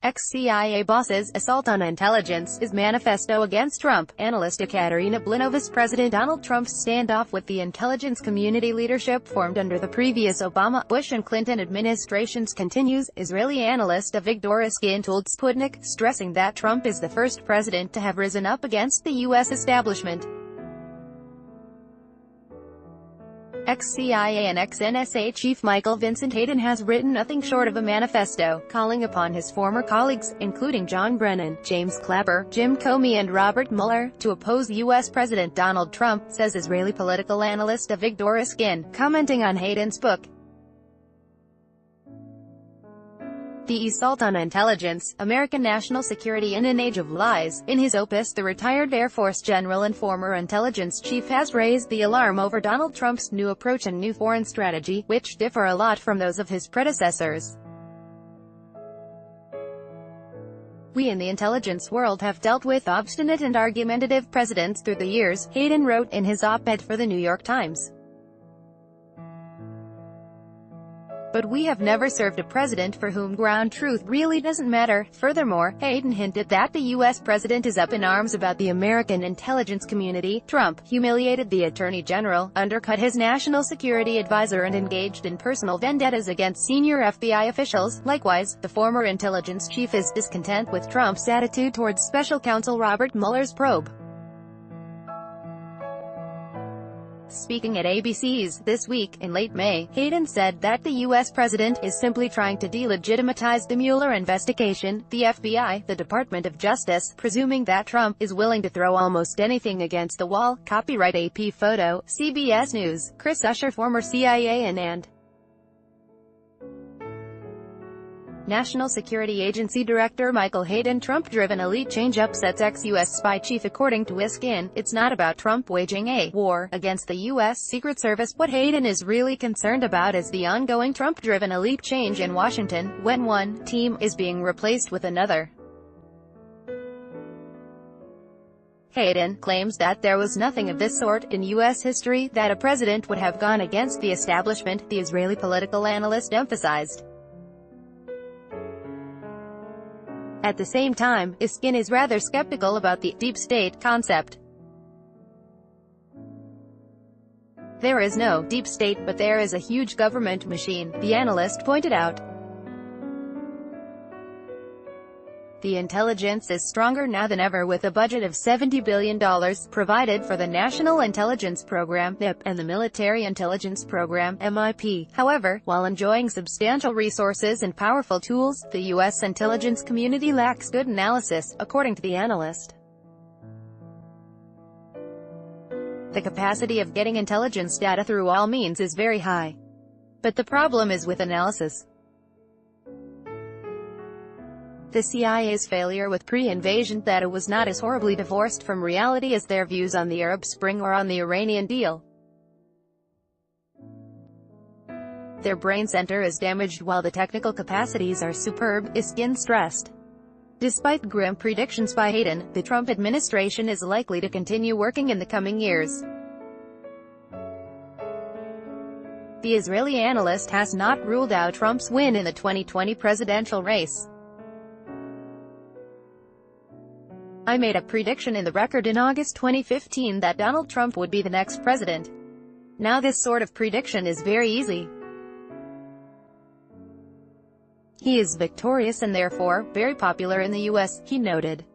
Ex-CIA bosses' assault on intelligence is manifesto against Trump. Analyst Ekaterina Blinova's President Donald Trump's standoff with the intelligence community leadership formed under the previous Obama, Bush and Clinton administrations continues, Israeli analyst Avigdor Iskin told Sputnik, stressing that Trump is the first president to have risen up against the U.S. establishment. Ex-CIA and ex-NSA chief Michael Vincent Hayden has written nothing short of a manifesto, calling upon his former colleagues, including John Brennan, James Clapper, Jim Comey and Robert Mueller, to oppose U.S. President Donald Trump, says Israeli political analyst Avigdor Iskin, commenting on Hayden's book. The Assault on Intelligence, American National Security in an Age of Lies. In his opus, the retired Air Force general and former intelligence chief has raised the alarm over Donald Trump's new approach and new foreign strategy, which differ a lot from those of his predecessors. We in the intelligence world have dealt with obstinate and argumentative presidents through the years, Hayden wrote in his op-ed for the New York Times. But we have never served a president for whom ground truth really doesn't matter. Furthermore, Hayden hinted that the U.S. president is up in arms about the American intelligence community. Trump humiliated the Attorney General, undercut his national security advisor and engaged in personal vendettas against senior FBI officials. Likewise, the former intelligence chief is discontent with Trump's attitude towards special counsel Robert Mueller's probe. Speaking at ABC's This Week, in late May, Hayden said that the U.S. president is simply trying to delegitimize the Mueller investigation, the FBI, the Department of Justice, presuming that Trump is willing to throw almost anything against the wall. Copyright AP photo, CBS News, Chris Usher, former CIA and National Security Agency Director Michael Hayden. Trump-driven elite change upsets ex-U.S. spy chief. According to Iskin, it's not about Trump waging a war against the U.S. Secret Service. What Hayden is really concerned about is the ongoing Trump-driven elite change in Washington, when one team is being replaced with another. Hayden claims that there was nothing of this sort in U.S. history, that a president would have gone against the establishment, the Israeli political analyst emphasized. At the same time, Iskin is rather skeptical about the deep state concept. There is no deep state, but there is a huge government machine, the analyst pointed out. The intelligence is stronger now than ever, with a budget of $70 billion provided for the National Intelligence Program (NIP) and the Military Intelligence Program (MIP). However, while enjoying substantial resources and powerful tools, the U.S. intelligence community lacks good analysis, according to the analyst. The capacity of getting intelligence data through all means is very high. But the problem is with analysis. The CIA's failure with pre-invasion data was not as horribly divorced from reality as their views on the Arab Spring or on the Iranian deal. Their brain center is damaged while the technical capacities are superb, Iskin stressed. Despite grim predictions by Hayden, the Trump administration is likely to continue working in the coming years. The Israeli analyst has not ruled out Trump's win in the 2020 presidential race. I made a prediction in the record in August 2015 that Donald Trump would be the next president. Now this sort of prediction is very easy. He is victorious and therefore, very popular in the U.S., he noted.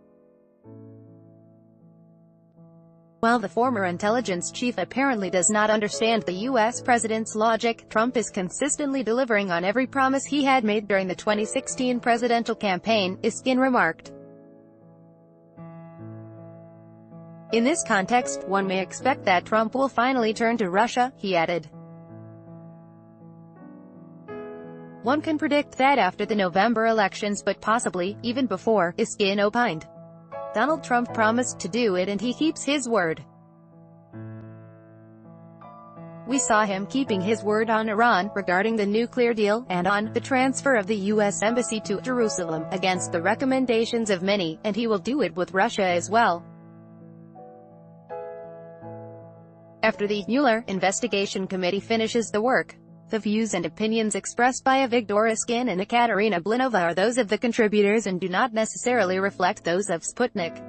While the former intelligence chief apparently does not understand the U.S. president's logic, Trump is consistently delivering on every promise he had made during the 2016 presidential campaign, Iskin remarked. In this context, one may expect that Trump will finally turn to Russia, he added. One can predict that after the November elections, but possibly, even before, Iskin opined. Donald Trump promised to do it and he keeps his word. We saw him keeping his word on Iran, regarding the nuclear deal, and on the transfer of the U.S. embassy to Jerusalem, against the recommendations of many, and he will do it with Russia as well. After the Mueller investigation committee finishes the work, The views and opinions expressed by Avigdor Iskin and Ekaterina Blinova are those of the contributors and do not necessarily reflect those of Sputnik.